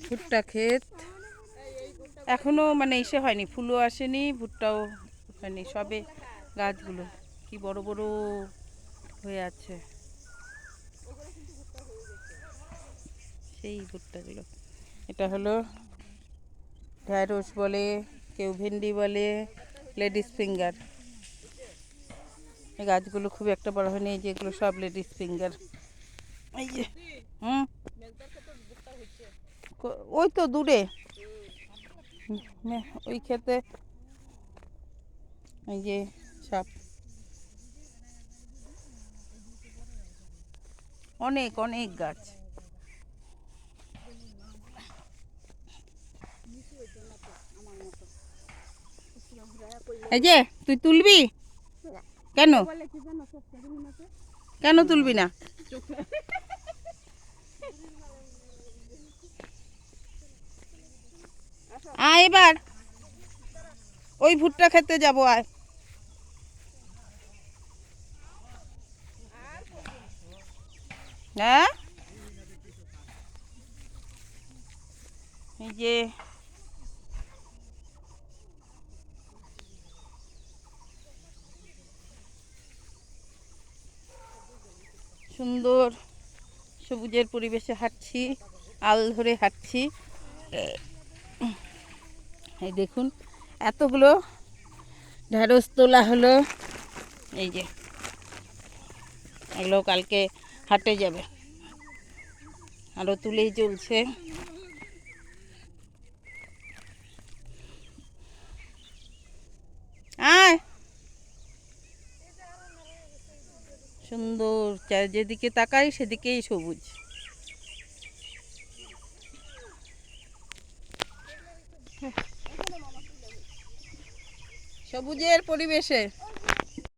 ভুট্টা ক্ষেত এখনো মানে এসে হয়নি, ফুলও আসেনি, ভুট্টাও হয়নি, সবে গাছগুলো কি বড় বড় হয়ে আছে সেই ভুট্টাগুলো। এটা হলো ঢ্যাঁড়স বলে, কেউ ভেন্ডি বলে, লেডিস ফিঙ্গার। এই গাছগুলো খুব একটা বড় হয়নি, যেগুলো সব লেডিস ফিঙ্গার। এই যে ওই তো দূরে ওই ক্ষেতে এই যে সব অনেক অনেক গাছ। এই যে তুই তুলবি কেন? কেন তুলবি না? আয় এবার ওই ভুট্টা খেতে যাবো, আয়। হ্যাঁ এই যে সুন্দর সবুজের পরিবেশে হাঁটছি, আল ধরে হাঁটছি। এই দেখুন এতগুলো ঢ্যাঁড়স তোলা হলো, এই যে এগুলো কালকে হাটে যাবে, আরও তুলেই চলছে। আয় সুন্দর, যেদিকে তাকাই সেদিকেই সবুজ। সবুজের পরিবেশে